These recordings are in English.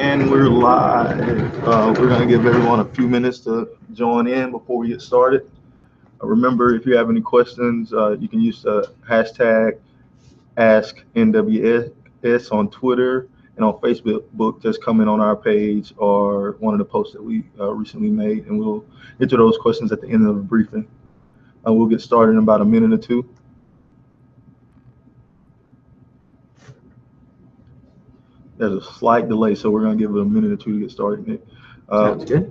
And we're live. We're going to give everyone a few minutes to join in before we get started. Remember, if you have any questions, you can use the hashtag AskNWS on Twitter and on Facebook. Just comment on our page or one of the posts that we recently made, and we'll get to those questions at the end of the briefing. We'll get started in about a minute or two. There's a slight delay, so we're going to give it a minute or two to get started, Nick. Sounds good.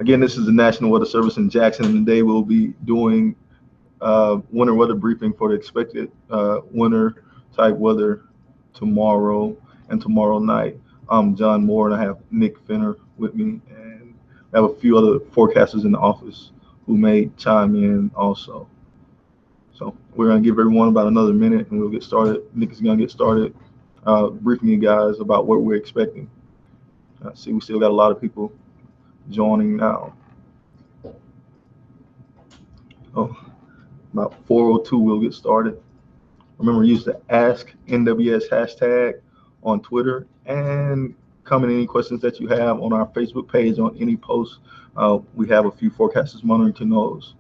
Again, this is the National Weather Service in Jackson, and today we'll be doing winter weather briefing for the expected winter type weather tomorrow and tomorrow night. I'm John Moore, and I have Nick Fenner with me, and I have a few other forecasters in the office who may chime in also. So we're going to give everyone about another minute, and we'll get started. Nick is going to get started briefing you guys about what we're expecting. See, we still got a lot of people joining now. Oh, about 4:02, we'll get started. Remember, use the Ask NWS hashtag on Twitter, and comment any questions that you have on our Facebook page on any post. We have a few forecasters monitoring those.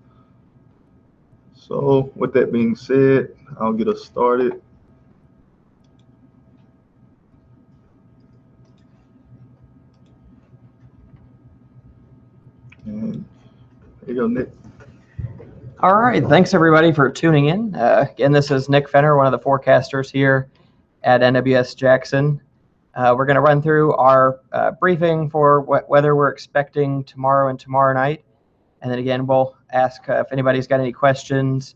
So with that being said, I'll get us started. And there you go, Nick. All right. Thanks, everybody, for tuning in. Again, this is Nick Fenner, one of the forecasters here at NWS Jackson. We're going to run through our briefing for weather we're expecting tomorrow and tomorrow night. And then again, we'll ask if anybody's got any questions.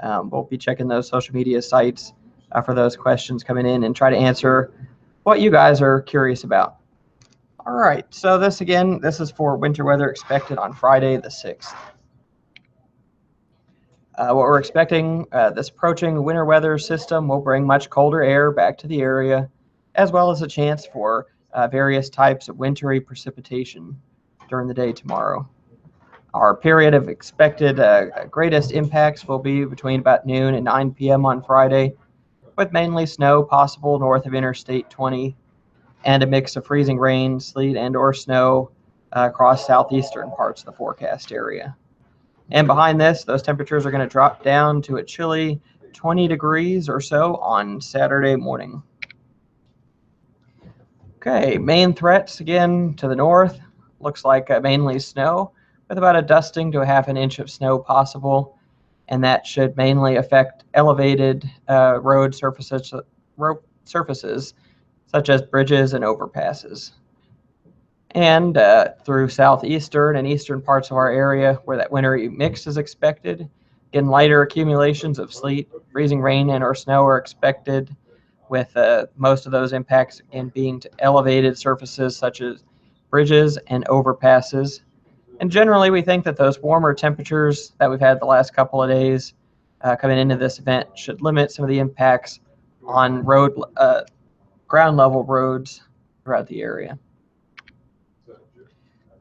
We'll be checking those social media sites for those questions coming in and try to answer what you guys are curious about. All right, so this is for winter weather expected on Friday the 6th. What we're expecting, this approaching winter weather system will bring much colder air back to the area, as well as a chance for various types of wintry precipitation during the day tomorrow. Our period of expected greatest impacts will be between about noon and 9 p.m. on Friday, with mainly snow possible north of Interstate 20, and a mix of freezing rain, sleet, and or snow across southeastern parts of the forecast area. And behind this, those temperatures are going to drop down to a chilly 20 degrees or so on Saturday morning. Okay, main threats again to the north. Looks like mainly snow, with about a dusting to a half an inch of snow possible. And that should mainly affect elevated road surfaces such as bridges and overpasses. And through southeastern and eastern parts of our area where that wintry mix is expected, again, lighter accumulations of sleet, freezing rain, and or snow are expected, with most of those impacts again being to elevated surfaces such as bridges and overpasses. And generally, we think that those warmer temperatures that we've had the last couple of days coming into this event should limit some of the impacts on ground level roads throughout the area.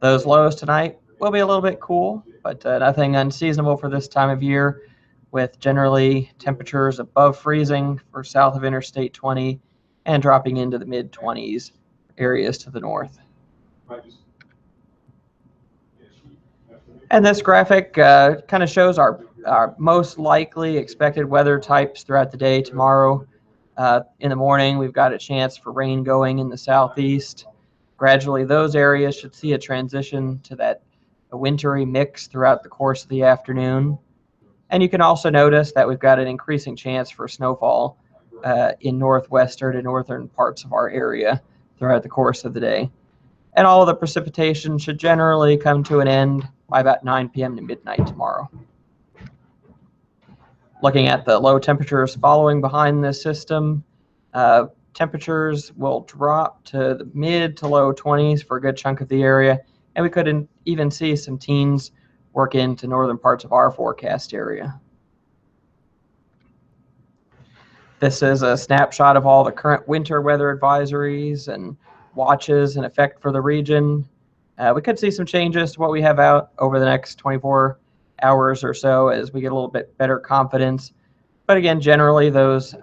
Those lows tonight will be a little bit cool, but nothing unseasonable for this time of year, with generally temperatures above freezing for south of Interstate 20 and dropping into the mid-20s areas to the north. And this graphic kind of shows our most likely expected weather types throughout the day tomorrow. In the morning, we've got a chance for rain going in the southeast. Gradually, those areas should see a transition to that wintry mix throughout the course of the afternoon. And you can also notice that we've got an increasing chance for snowfall in northwestern and northern parts of our area throughout the course of the day. And all of the precipitation should generally come to an end by about 9 p.m. to midnight tomorrow. Looking at the low temperatures following behind this system, temperatures will drop to the mid to low 20s for a good chunk of the area, and we could even see some teens work into northern parts of our forecast area. This is a snapshot of all the current winter weather advisories and watches in effect for the region. We could see some changes to what we have out over the next 24 hours or so as we get a little bit better confidence. But again, generally those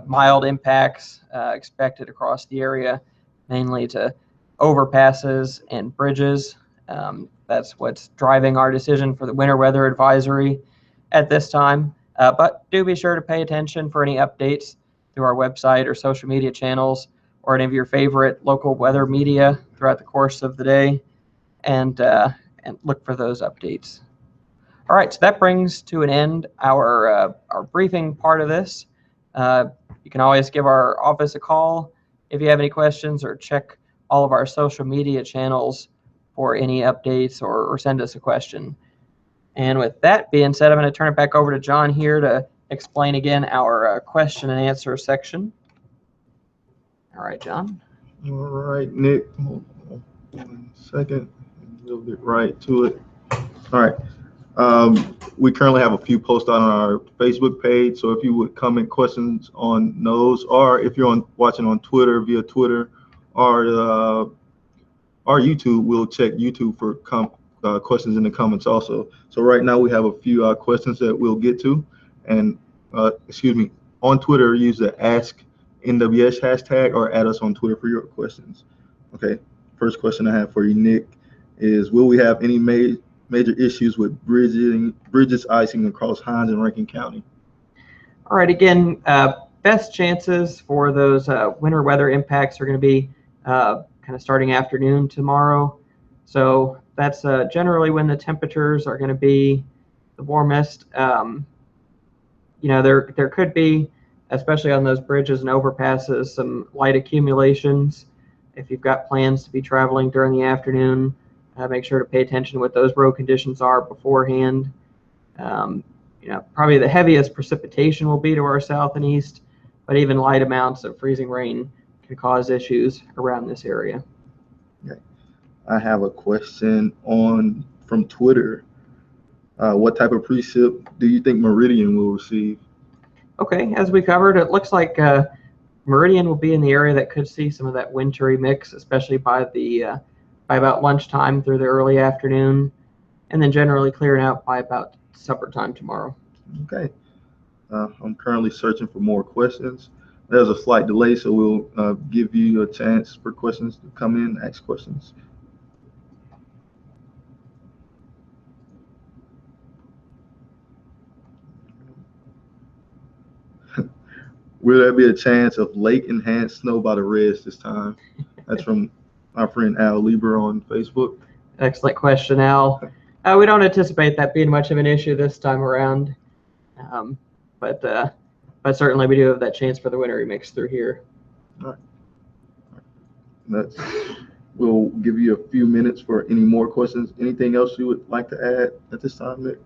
mild impacts expected across the area mainly to overpasses and bridges. That's what's driving our decision for the winter weather advisory at this time. But do be sure to pay attention for any updates through our website or social media channels or any of your favorite local weather media throughout the course of the day, and look for those updates. All right, so that brings to an end our briefing part of this. You can always give our office a call if you have any questions, or check all of our social media channels for any updates, or send us a question. And with that being said, I'm going to turn it back over to John here to explain again our question and answer section. All right, John. All right, Nick. Hold on 1 second. We'll get right to it. All right. We currently have a few posts on our Facebook page, so if you would comment questions on those, or if you're watching on Twitter, via Twitter, or YouTube, we'll check YouTube for questions in the comments also. So right now we have a few questions that we'll get to, and on Twitter, use the Ask NWS hashtag or add us on Twitter for your questions. Okay, first question I have for you, Nick, is will we have any major issues with bridges icing across Hinds and Rankin County? All right, again, best chances for those winter weather impacts are going to be kind of starting afternoon tomorrow. So that's generally when the temperatures are going to be the warmest. There could be, especially on those bridges and overpasses, some light accumulations. If you've got plans to be traveling during the afternoon, make sure to pay attention to what those road conditions are beforehand. Probably the heaviest precipitation will be to our south and east, but even light amounts of freezing rain can cause issues around this area. Okay. I have a question from Twitter. What type of precip do you think Meridian will receive? Okay, as we covered, it looks like Meridian will be in the area that could see some of that wintry mix, especially by about lunchtime through the early afternoon, and then generally clearing out by about supper time tomorrow. Okay. I'm currently searching for more questions. There's a slight delay, so we'll give you a chance for questions to come in, ask questions. Will there be a chance of lake enhanced snow by the Reds this time? That's from our friend Al Lieber on Facebook. Excellent question, Al. We don't anticipate that being much of an issue this time around, but certainly we do have that chance for the wintry mix through here. All right. We'll give you a few minutes for any more questions. Anything else you would like to add at this time, Nick?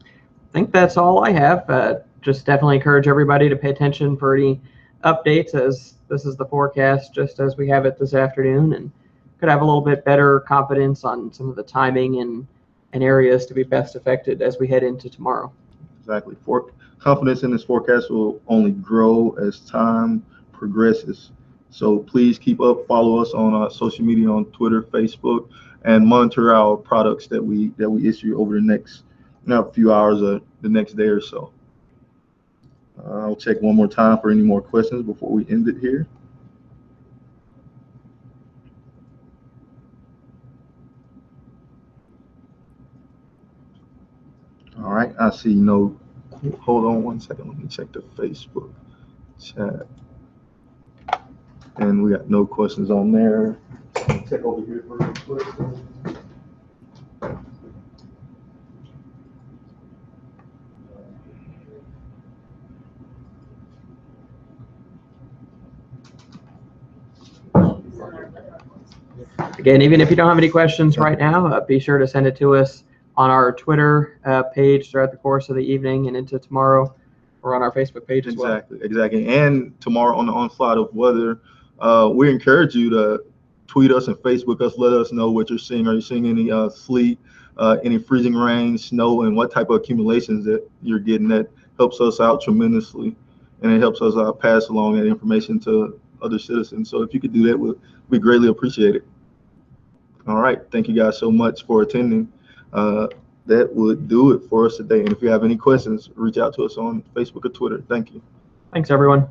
I think that's all I have. Just definitely encourage everybody to pay attention for any updates, as this is the forecast just as we have it this afternoon, and could have a little bit better confidence on some of the timing and areas to be best affected as we head into tomorrow. Exactly. Confidence in this forecast will only grow as time progresses. So please follow us on social media, on Twitter, Facebook, and monitor our products that we issue over the next few hours or the next day or so. I'll check one more time for any more questions before we end it here. All right, I see no. Hold on 1 second. Let me check the Facebook chat. And we got no questions on there. Check over here for questions. Again, even if you don't have any questions right now, be sure to send it to us on our Twitter page throughout the course of the evening and into tomorrow, or on our Facebook page as well. Exactly. And tomorrow on the onslaught of weather, we encourage you to tweet us and Facebook us. Let us know what you're seeing. Are you seeing any sleet, any freezing rain, snow, and what type of accumulations that you're getting? That helps us out tremendously, and it helps us pass along that information to other citizens. So if you could do that, we greatly appreciate it. All right. Thank you guys so much for attending. That would do it for us today. And if you have any questions, reach out to us on Facebook or Twitter. Thank you. Thanks, everyone.